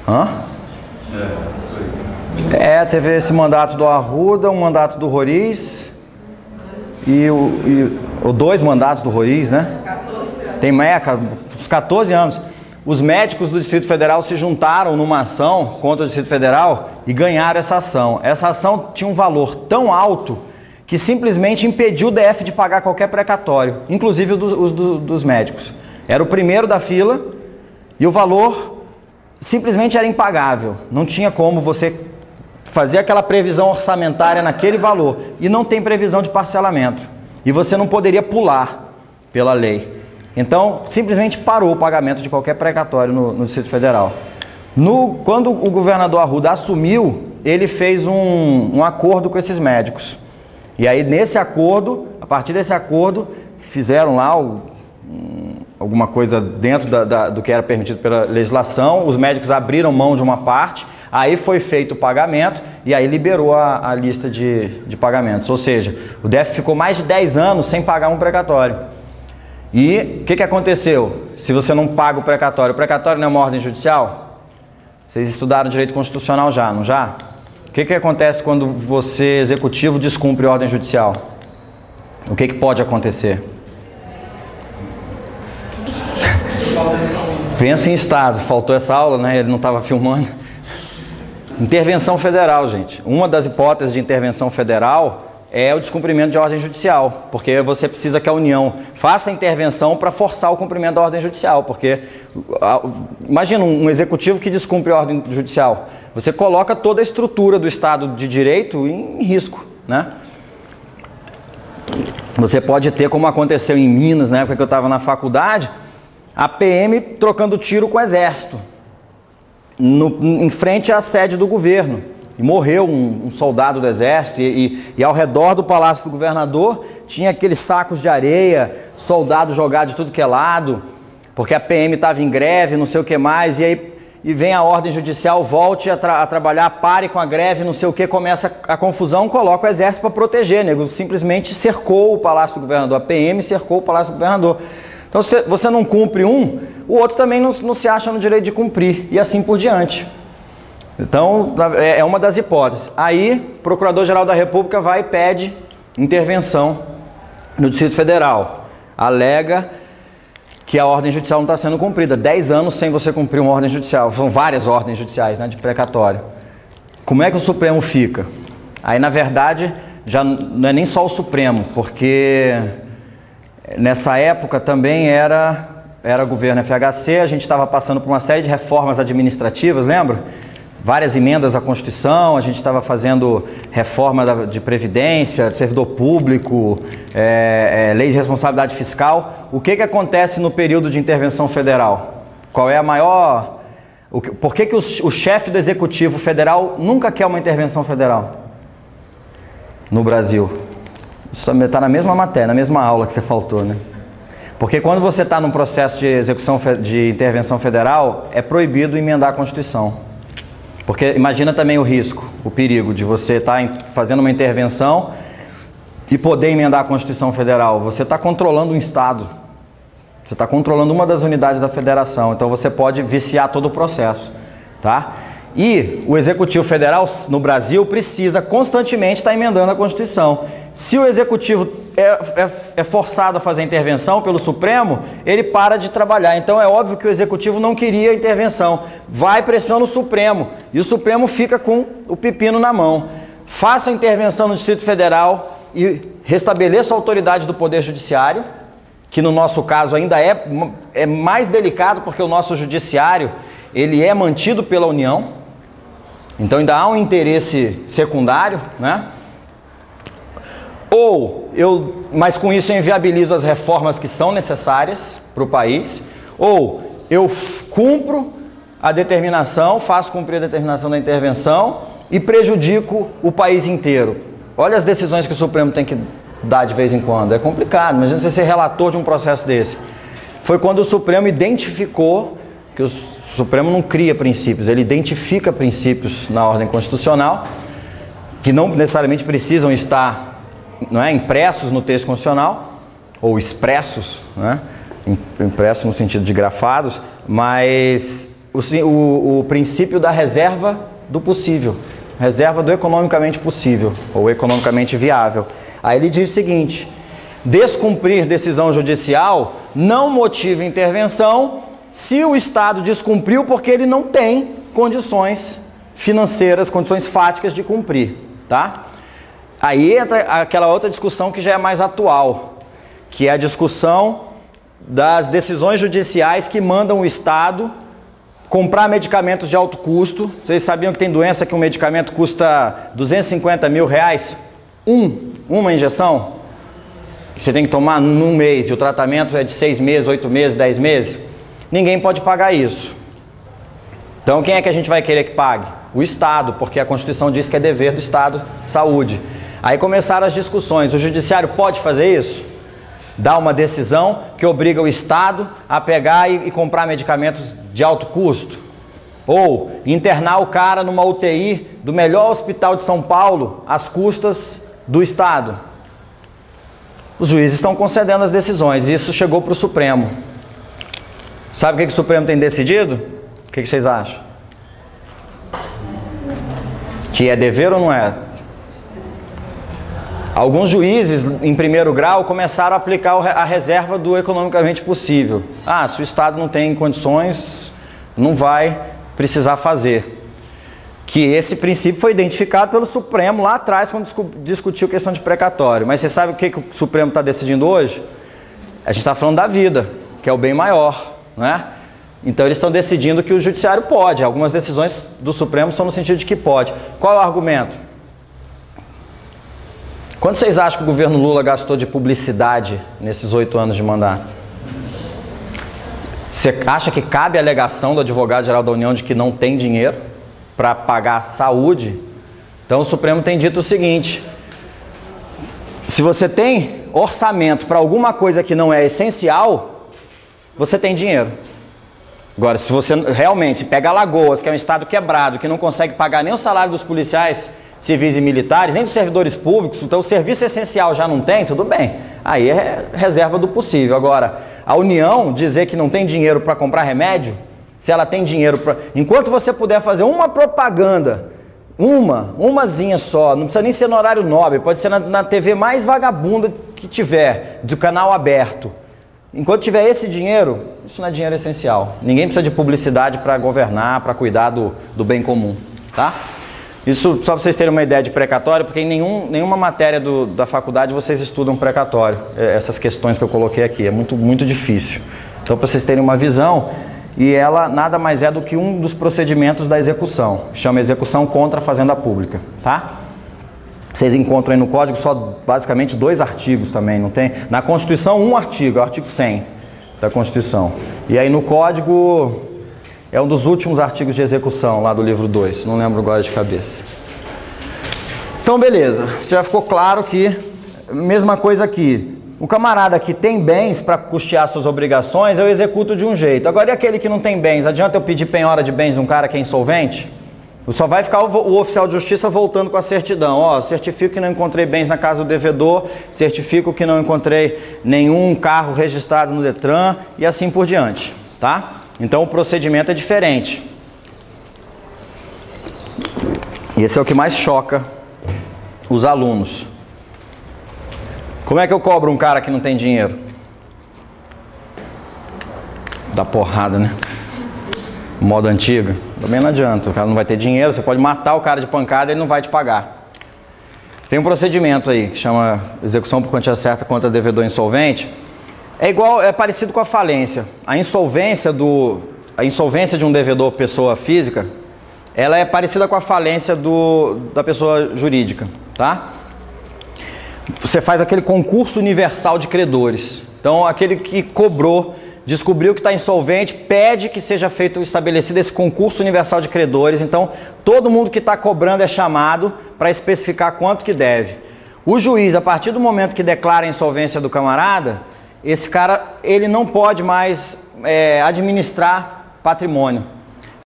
Hã? Teve esse mandato do Arruda, um mandato do Roriz e dois mandatos do Roriz, né? Tem meca, uns 14 anos. Os médicos do Distrito Federal se juntaram numa ação contra o Distrito Federal e ganharam essa ação. Essa ação tinha um valor tão alto que simplesmente impediu o DF de pagar qualquer precatório, inclusive os dos médicos. Era o primeiro da fila e o valor simplesmente era impagável. Não tinha como você fazer aquela previsão orçamentária naquele valor. E não tem previsão de parcelamento. E você não poderia pular pela lei. Então, simplesmente parou o pagamento de qualquer precatório no Distrito Federal. Quando o governador Arruda assumiu, ele fez um acordo com esses médicos. E aí, nesse acordo, a partir desse acordo, fizeram lá alguma coisa dentro do que era permitido pela legislação. Os médicos abriram mão de uma parte, aí foi feito o pagamento e aí liberou a lista de pagamentos. Ou seja, o DF ficou mais de 10 anos sem pagar um precatório. E o que aconteceu? Se você não paga o precatório não é uma ordem judicial? Vocês estudaram direito constitucional já, não já? O que acontece quando você, executivo, descumpre ordem judicial? O que pode acontecer? Pensa em Estado. Faltou essa aula, né? Ele não estava filmando. Intervenção federal, gente. Uma das hipóteses de intervenção federal é o descumprimento de ordem judicial, porque você precisa que a União faça a intervenção para forçar o cumprimento da ordem judicial, porque imagina um executivo que descumpre a ordem judicial, você coloca toda a estrutura do Estado de Direito em risco, né? Você pode ter, como aconteceu em Minas, na época que eu estava na faculdade, a PM trocando tiro com o Exército, em frente à sede do governo. E morreu um soldado do Exército e ao redor do Palácio do Governador tinha aqueles sacos de areia, soldados jogados de tudo que é lado, porque a PM estava em greve, não sei o que mais, e vem a ordem judicial, volte a trabalhar, pare com a greve, não sei o que, começa a confusão, coloca o Exército para proteger, nego, simplesmente cercou o Palácio do Governador, a PM cercou o Palácio do Governador. Então, se você não cumpre um, o outro também não se acha no direito de cumprir, e assim por diante. Então, é uma das hipóteses. Aí, o Procurador-Geral da República vai e pede intervenção no Distrito Federal. Alega que a ordem judicial não está sendo cumprida. 10 anos sem você cumprir uma ordem judicial. São várias ordens judiciais, né, de precatório. Como é que o Supremo fica? Aí, na verdade, já não é nem só o Supremo, porque nessa época também era governo FHC, a gente estava passando por uma série de reformas administrativas, lembra? Várias emendas à Constituição, a gente estava fazendo reforma de Previdência, servidor público, lei de responsabilidade fiscal. O que acontece no período de intervenção federal? Qual é a maior... Por que o chefe do Executivo Federal nunca quer uma intervenção federal no Brasil? Isso está na mesma matéria, na mesma aula que você faltou, né? Porque quando você está num processo de execução de intervenção federal, é proibido emendar a Constituição. Porque imagina também o risco, o perigo de você estar fazendo uma intervenção e poder emendar a Constituição Federal. Você está controlando um Estado, você está controlando uma das unidades da Federação, então você pode viciar todo o processo, tá? E o Executivo Federal no Brasil precisa constantemente estar emendando a Constituição. Se o Executivo é forçado a fazer intervenção pelo Supremo, ele para de trabalhar. Então é óbvio que o Executivo não queria intervenção. Vai, pressiona o Supremo. E o Supremo fica com o pepino na mão. Faça a intervenção no Distrito Federal e restabeleça a autoridade do Poder Judiciário, que no nosso caso ainda é mais delicado, porque o nosso Judiciário ele é mantido pela União. Então ainda há um interesse secundário, né? Mas com isso eu inviabilizo as reformas que são necessárias para o país, ou eu cumpro a determinação, faço cumprir a determinação da intervenção e prejudico o país inteiro. Olha as decisões que o Supremo tem que dar de vez em quando, é complicado. Imagina você ser relator de um processo desse. Foi quando o Supremo identificou que o Supremo não cria princípios, ele identifica princípios na ordem constitucional que não necessariamente precisam estar impressos no texto constitucional, ou expressos, né? Impressos no sentido de grafados, mas o princípio da reserva do possível, reserva do economicamente possível, ou economicamente viável. Aí ele diz o seguinte: descumprir decisão judicial não motiva intervenção se o Estado descumpriu porque ele não tem condições financeiras, condições fáticas de cumprir, tá? Aí entra aquela outra discussão que já é mais atual, que é a discussão das decisões judiciais que mandam o Estado comprar medicamentos de alto custo. Vocês sabiam que tem doença que um medicamento custa 250 mil reais? Uma injeção? Que você tem que tomar num mês, e o tratamento é de 6 meses, 8 meses, 10 meses? Ninguém pode pagar isso. Então quem é que a gente vai querer que pague? O Estado, porque a Constituição diz que é dever do Estado saúde. Aí começaram as discussões: o Judiciário pode fazer isso? Dar uma decisão que obriga o Estado a pegar e comprar medicamentos de alto custo? Ou internar o cara numa UTI do melhor hospital de São Paulo às custas do Estado? Os juízes estão concedendo as decisões, e isso chegou para o Supremo. Sabe o que o Supremo tem decidido? O que vocês acham? Que é dever ou não é? Alguns juízes, em primeiro grau, começaram a aplicar a reserva do economicamente possível. Se o Estado não tem condições, não vai precisar fazer. Que esse princípio foi identificado pelo Supremo lá atrás, quando discutiu questão de precatório. Mas você sabe o que o Supremo está decidindo hoje? A gente está falando da vida, que é o bem maior, né? Então eles estão decidindo que o Judiciário pode. Algumas decisões do Supremo são no sentido de que pode. Qual é o argumento? Quanto vocês acham que o governo Lula gastou de publicidade nesses 8 anos de mandato? Você acha que cabe a alegação do advogado-geral da União de que não tem dinheiro para pagar saúde? Então o Supremo tem dito o seguinte: se você tem orçamento para alguma coisa que não é essencial, você tem dinheiro. Agora, se você realmente pega Alagoas, que é um estado quebrado, que não consegue pagar nem o salário dos policiais civis e militares, nem dos servidores públicos, então o serviço essencial já não tem, tudo bem. Aí é reserva do possível. Agora, a União dizer que não tem dinheiro para comprar remédio, se ela tem dinheiro para... Enquanto você puder fazer uma propaganda, umazinha só, não precisa nem ser no horário nobre, pode ser na TV mais vagabunda que tiver, do canal aberto. Enquanto tiver esse dinheiro, isso não é dinheiro essencial. Ninguém precisa de publicidade para governar, para cuidar do bem comum, tá? Isso só para vocês terem uma ideia de precatório, porque em nenhuma matéria da faculdade vocês estudam precatório. Essas questões que eu coloquei aqui, é muito, muito difícil. Então, para vocês terem uma visão, e ela nada mais é do que um dos procedimentos da execução. Chama execução contra a fazenda pública, tá? Vocês encontram aí no Código só basicamente 2 artigos também, não tem? Na Constituição, um artigo, é o artigo 100 da Constituição. E aí no Código é um dos últimos artigos de execução lá do livro 2, não lembro agora de cabeça. Então beleza, já ficou claro que, mesma coisa aqui, o camarada que tem bens para custear suas obrigações, eu executo de um jeito. Agora e aquele que não tem bens? Adianta eu pedir penhora de bens de um cara que é insolvente? Só vai ficar o oficial de justiça voltando com a certidão. Certifico que não encontrei bens na casa do devedor, certifico que não encontrei nenhum carro registrado no Detran e assim por diante, tá? Então o procedimento é diferente. E esse é o que mais choca os alunos. Como é que eu cobro um cara que não tem dinheiro? Dá porrada, né? Modo antigo. Também não adianta, o cara não vai ter dinheiro, você pode matar o cara de pancada e ele não vai te pagar. Tem um procedimento aí que chama execução por quantia certa contra devedor insolvente. É parecido com a falência. A insolvência de um devedor pessoa física, ela é parecida com a falência da pessoa jurídica, tá? Você faz aquele concurso universal de credores. Então, aquele que cobrou, descobriu que está insolvente, pede que seja estabelecido esse concurso universal de credores. Então, todo mundo que está cobrando é chamado para especificar quanto que deve. O juiz, a partir do momento que declara a insolvência do camarada, esse cara ele não pode mais administrar patrimônio.